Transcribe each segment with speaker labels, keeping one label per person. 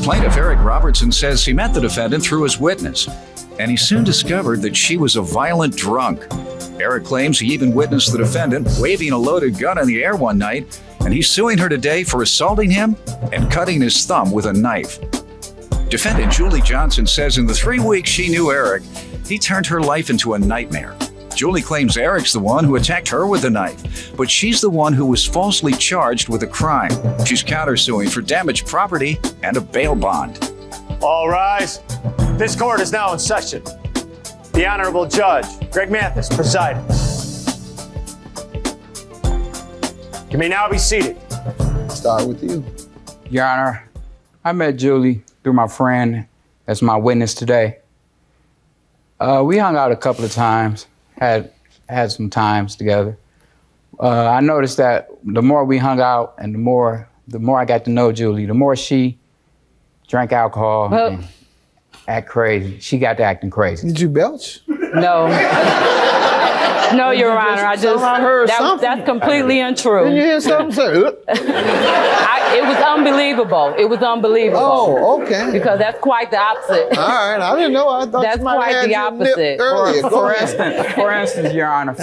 Speaker 1: Plaintiff Eric Robertson says he met the defendant through his witness, and he soon discovered that she was a violent drunk. Eric claims he even witnessed the defendant waving a loaded gun in the air one night, and he's suing her today for assaulting him and cutting his thumb with a knife. Defendant Julie Johnson says in the 3 weeks she knew Eric, he turned her life into a nightmare. Julie claims Eric's the one who attacked her with the knife, but she's the one who was falsely charged with a crime. She's countersuing for damaged property and a bail bond. All rise. This court is now in session. The Honorable Judge, Greg Mathis, presiding. You may now be seated.
Speaker 2: Start with you.
Speaker 3: Your Honor, I met Julie through my friend as my witness today. We hung out a couple of times, had some times together. I noticed that the more we hung out and the more I got to know Julie, the more she drank alcohol and act crazy. She got to acting crazy.
Speaker 2: Did you belch?
Speaker 4: No. No, Your Honor, I heard something. That's completely untrue.
Speaker 2: Did you hear something say?
Speaker 4: It was unbelievable. It was unbelievable.
Speaker 2: Oh, okay.
Speaker 4: Because that's quite the opposite.
Speaker 2: All right, I didn't know. I thought
Speaker 4: that's
Speaker 2: you might
Speaker 4: quite
Speaker 2: have
Speaker 4: the
Speaker 2: had
Speaker 4: opposite.
Speaker 2: Earlier.
Speaker 3: For instance, Your Honor,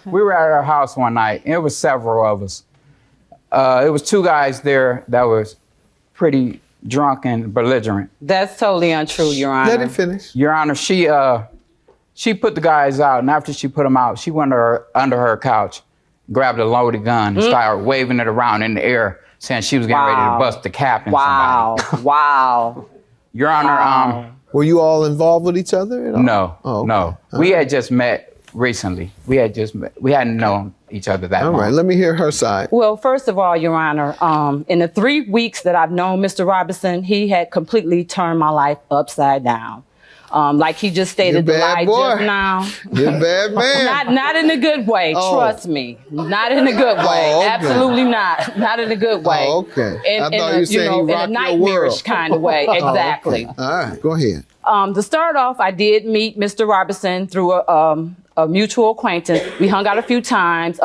Speaker 3: we were at our house one night, and it was several of us. It was 2 guys there that was pretty drunk and belligerent.
Speaker 4: That's totally untrue, Your Honor.
Speaker 2: Let it finish.
Speaker 3: Your Honor, she put the guys out, and after she put them out, she went under her couch, grabbed a loaded gun, and started waving it around in the air, saying she was getting ready to bust the cap in somebody. Wow. Your Honor,
Speaker 2: were you all involved with each other at all?
Speaker 3: No,
Speaker 2: okay.
Speaker 3: no. We had just met recently. We hadn't known each other that long.
Speaker 2: All right, let me hear her side.
Speaker 4: Well, first of all, Your Honor, in the 3 weeks that I've known Mr. Robertson, he had completely turned my life upside down. Like he just stated the lie just now.
Speaker 2: You're a bad man.
Speaker 4: Not in a good way, trust me. Not in a good way.
Speaker 2: Okay.
Speaker 4: Absolutely not. Not in a good way.
Speaker 2: Oh, okay.
Speaker 4: I thought you said in a nightmarish kind of way. Exactly.
Speaker 2: Okay. All right, go ahead.
Speaker 4: To start off, I did meet Mr. Robertson through a mutual acquaintance. We hung out a few times.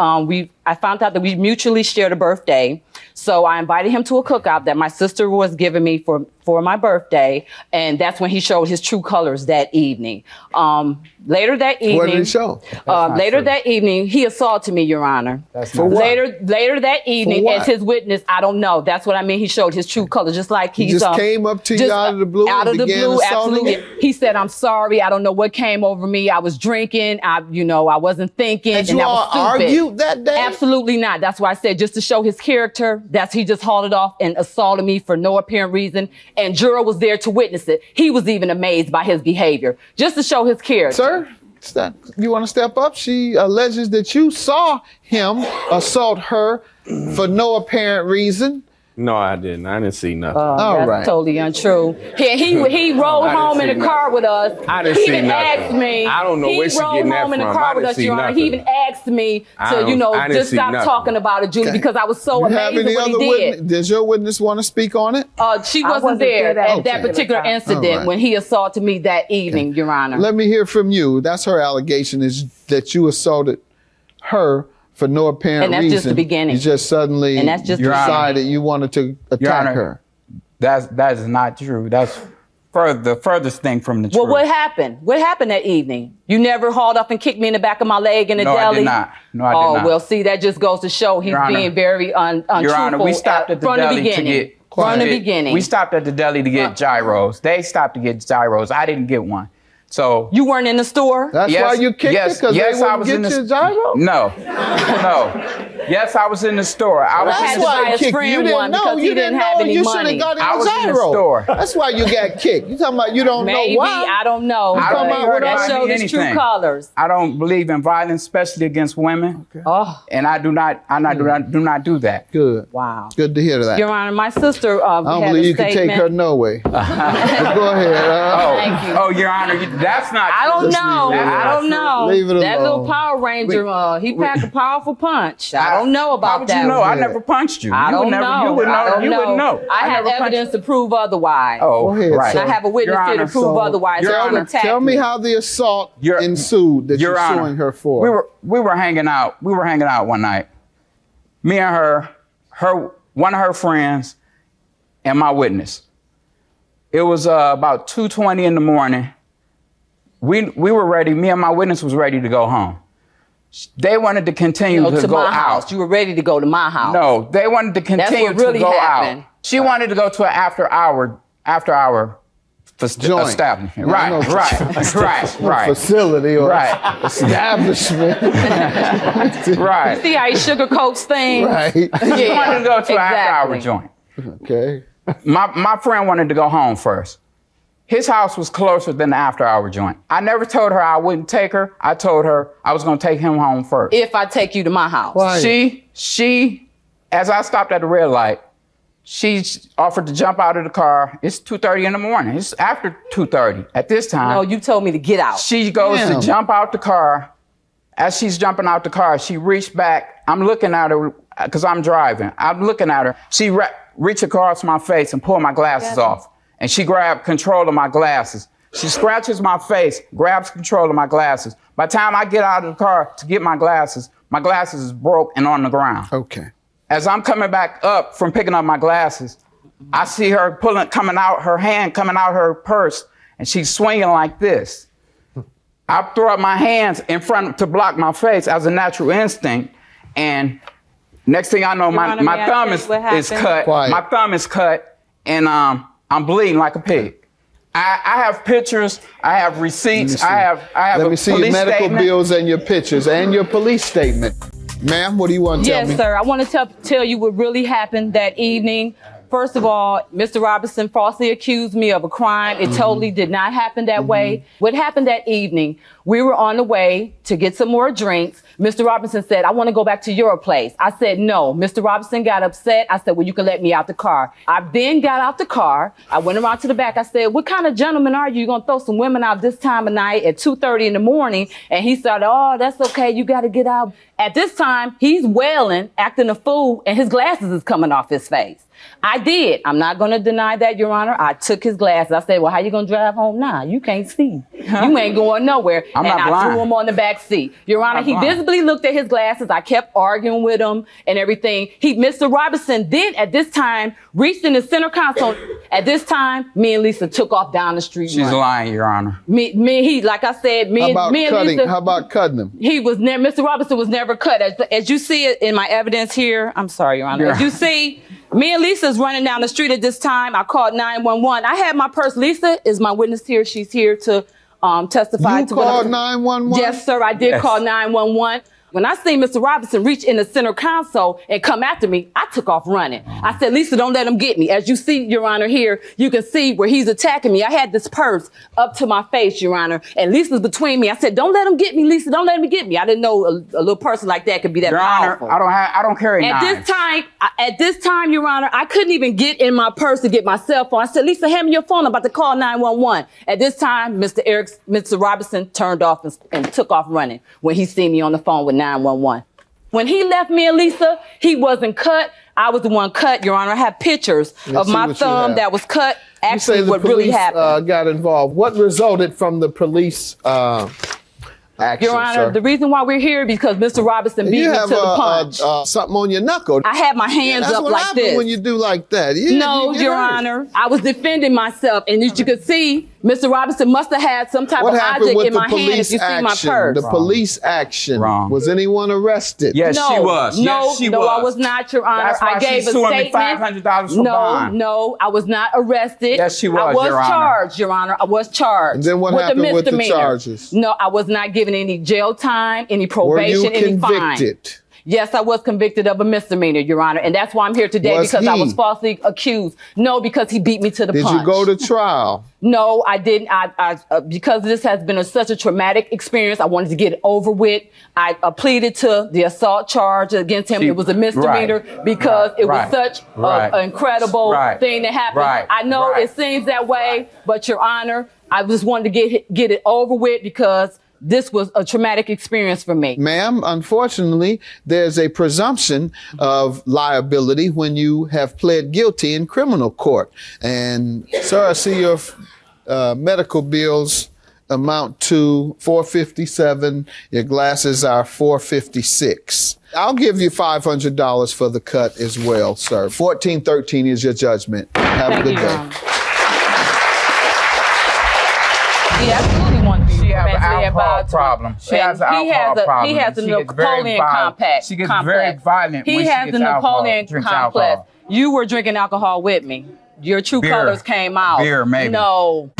Speaker 4: I found out that we mutually shared a birthday. So I invited him to a cookout that my sister was giving me for my birthday. And that's when he showed his true colors that evening. Later that evening.
Speaker 2: What did he show?
Speaker 4: That evening, he assaulted me, Your Honor.
Speaker 2: For what?
Speaker 4: Later that evening, as his witness, I don't know. That's what I mean. He showed his true colors, just like
Speaker 2: he just came up to you out of the blue.
Speaker 4: Out of the blue, absolutely. He said, "I'm sorry. I don't know what came over me. I was drinking. I wasn't thinking."
Speaker 2: Did you all argue that day?
Speaker 4: Absolutely not. That's why I said, just to show his character, he just hauled it off and assaulted me for no apparent reason. And juror was there to witness it. He was even amazed by his behavior, just to show his character.
Speaker 2: Sir, you want to step up? She alleges that you saw him assault her for no apparent reason.
Speaker 5: No, I didn't. I didn't see nothing.
Speaker 4: That's totally untrue. He rode home in the car with us.
Speaker 5: I didn't see nothing. Asked me. I don't know where she getting that from. He rode home in the car with us, Your Honor. He even asked me to, just stop talking about it, Julie, because I was so amazed at what he did.
Speaker 2: Does your witness want to speak on it?
Speaker 4: She wasn't there at that particular incident when he assaulted me that evening, Your Honor.
Speaker 2: Let me hear from you. That's her allegation, is that you assaulted her for no apparent reason.
Speaker 4: And that's just the beginning.
Speaker 2: You just suddenly decided you wanted to attack her.
Speaker 3: That is not true. That's the furthest thing from the truth.
Speaker 4: Well, what happened? What happened that evening? You never hauled up and kicked me in the back of my leg in the deli?
Speaker 3: No, I did not. No, I did not.
Speaker 4: Oh, well, see, that just goes to show he's being very untruthful.
Speaker 3: Your Honor, we stopped at the deli to get...
Speaker 4: From the beginning.
Speaker 3: We stopped at the deli to get gyros. They stopped to get gyros. I didn't get one. So
Speaker 4: you weren't in the store?
Speaker 2: That's why you kicked it? Because they wouldn't get you a gyro?
Speaker 3: No. Yes, I was in the store.
Speaker 2: That's why you kicked. You didn't know. You didn't know. You should have got him a gyro.
Speaker 3: In the store.
Speaker 2: That's why you got kicked. You talking about you don't know why?
Speaker 4: Maybe, I don't know. That showed his true colors.
Speaker 3: I don't believe in violence, especially against women. Okay. And I do not do that.
Speaker 2: Good.
Speaker 4: Wow.
Speaker 2: Good to hear that.
Speaker 4: Your Honor, my sister
Speaker 2: I don't believe you can take her no way. Go ahead.
Speaker 4: Thank you.
Speaker 3: Oh, Your Honor, that's not.
Speaker 4: I don't know. I don't know.
Speaker 2: Leave it alone.
Speaker 4: That little Power Ranger, he packed a powerful punch. I don't know about
Speaker 3: How would
Speaker 4: that.
Speaker 3: You know? I never punched you.
Speaker 4: I don't know.
Speaker 3: You wouldn't know.
Speaker 4: I have evidence to prove otherwise.
Speaker 3: Oh, right.
Speaker 4: I have a witness here to prove otherwise.
Speaker 3: Your Honor,
Speaker 2: tell me how the assault ensued that you're suing her for.
Speaker 3: We were hanging out. We were hanging out one night. Me and her, one of her friends, and my witness. It was about 2:20 in the morning. We were ready. Me and my witness was ready to go home. They wanted to continue to go out.
Speaker 4: You were ready to go to my house.
Speaker 3: No, they wanted to continue
Speaker 4: really
Speaker 3: to go
Speaker 4: happened.
Speaker 3: out. She wanted to go to an after hour establishment. Right.
Speaker 2: Facility or
Speaker 3: right.
Speaker 2: establishment.
Speaker 3: Right.
Speaker 4: See how he sugarcoats things?
Speaker 2: Right.
Speaker 3: She wanted to go to an after hour joint.
Speaker 2: Okay.
Speaker 3: My friend wanted to go home first. His house was closer than the after hour joint. I never told her I wouldn't take her. I told her I was going to take him home first.
Speaker 4: If I take you to my house.
Speaker 2: Why?
Speaker 3: She, as I stopped at the red light, she offered to jump out of the car. It's 2:30 in the morning. It's after 2:30 at this time.
Speaker 4: No, you told me to get out.
Speaker 3: She goes to jump out the car. As she's jumping out the car, she reached back. I'm looking at her because I'm driving. I'm looking at her. She reached across my face and pulled my glasses off. And she grabbed control of my glasses. She scratches my face, grabs control of my glasses. By the time I get out of the car to get my glasses is broke and on the ground.
Speaker 2: Okay.
Speaker 3: As I'm coming back up from picking up my glasses, I see her her hand coming out her purse, and she's swinging like this. I throw up my hands in front to block my face as a natural instinct, and next thing I know, my thumb is cut.
Speaker 2: Quiet.
Speaker 3: My thumb is cut, and I'm bleeding like a pig. I have pictures. I have receipts. I have
Speaker 2: Let
Speaker 3: a
Speaker 2: me see
Speaker 3: police
Speaker 2: your medical
Speaker 3: statement.
Speaker 2: bills and your pictures and your police statement. Ma'am, what do you want to tell me?
Speaker 4: Yes, sir. I want to tell you what really happened that evening. First of all, Mr. Robinson falsely accused me of a crime. It totally did not happen that way. What happened that evening, we were on the way to get some more drinks. Mr. Robinson said, I want to go back to your place. I said, no. Mr. Robinson got upset. I said, well, you can let me out the car. I then got out the car. I went around to the back. I said, what kind of gentleman are you? You're going to throw some women out this time of night at 2:30 in the morning? And he started, oh, that's okay. You got to get out. At this time, he's wailing, acting a fool, and his glasses is coming off his face. I did. I'm not going to deny that, Your Honor. I took his glasses. I said, well, how you going to drive home now? You can't see. You ain't going nowhere.
Speaker 3: I'm not blind.
Speaker 4: I threw him on the back seat. Your Honor, he visibly looked at his glasses. I kept arguing with him and everything. Mr. Robinson did, at this time, reached in the center console. At this time, me and Lisa took off down the street.
Speaker 3: She's lying, Your Honor.
Speaker 4: Like I said, me and Lisa.
Speaker 2: How about cutting him?
Speaker 4: Mr. Robinson was never cut. As you see it in my evidence here, I'm sorry, Your Honor. As you see, me and Lisa's running down the street at this time. I called 911. I had my purse. Lisa is my witness here. She's here to testify.
Speaker 2: You called 911?
Speaker 4: Yes, sir. I did call 911. When I seen Mr. Robinson reach in the center console and come after me, I took off running. I said, Lisa, don't let him get me. As you see, Your Honor, here, you can see where he's attacking me. I had this purse up to my face, Your Honor, and Lisa's between me. I said, don't let him get me, Lisa. Don't let him get me. I didn't know a little person like that could be that
Speaker 3: Your
Speaker 4: powerful.
Speaker 3: Honor, I don't carry knives.
Speaker 4: At this time, Your Honor, I couldn't even get in my purse to get my cell phone. I said, Lisa, hand me your phone. I'm about to call 911. At this time, Mr. Robinson turned off and took off running when he seen me on the phone with 911. When he left me and Lisa, he wasn't cut. I was the one cut, Your Honor. I have pictures of my thumb that was cut. Actually, what really happened.
Speaker 2: Got involved. What resulted from the police action,
Speaker 4: Your Honor,
Speaker 2: sir?
Speaker 4: the reason why we're here because Mr. Robinson beat me to the punch.
Speaker 2: Something on your knuckle.
Speaker 4: I had my hands up like this.
Speaker 2: When you do like that.
Speaker 4: No, Your Honor. I was defending myself, and as you could see, Mr. Robinson must have had some type of object in my hand. If you see my purse,
Speaker 2: the police action. Wrong. Was anyone arrested?
Speaker 3: Yes, she was.
Speaker 4: No, I was not, Your Honor.
Speaker 3: That's why
Speaker 4: I gave
Speaker 3: she's
Speaker 4: a
Speaker 3: suing me
Speaker 4: statement.
Speaker 3: $500 for bond.
Speaker 4: No, I was not arrested.
Speaker 3: Yes, she was,
Speaker 4: I was
Speaker 3: Your Honor.
Speaker 4: charged, Your Honor. I was charged.
Speaker 2: And then what happened with the charges?
Speaker 4: No, I was not given any jail time, any probation, any fine.
Speaker 2: Were you convicted?
Speaker 4: Yes, I was convicted of a misdemeanor, Your Honor, and that's why I'm here today because I was falsely accused. No, because he beat me to the punch.
Speaker 2: Did you go to trial?
Speaker 4: No, I didn't. Because this has been such a traumatic experience, I wanted to get it over with. I pleaded to the assault charge against him. It was a misdemeanor because it was such an incredible thing that happened. I know it seems that way, but Your Honor, I just wanted to get it over with because this was a traumatic experience for me.
Speaker 2: Ma'am, unfortunately, there's a presumption of liability when you have pled guilty in criminal court. And, sir, I see your medical bills amount to $457. Your glasses are $456. I'll give you $500 for the cut as well, sir. 1413 is your judgment. Have a good day.
Speaker 3: alcohol problem. She has an alcohol problem.
Speaker 4: He has a Napoleon complex.
Speaker 3: She gets very violent when she gets
Speaker 4: Napoleon
Speaker 3: drinks
Speaker 4: complex.
Speaker 3: alcohol.
Speaker 4: You were drinking alcohol with me. Your true colors came out.
Speaker 3: Beer, maybe.
Speaker 4: No.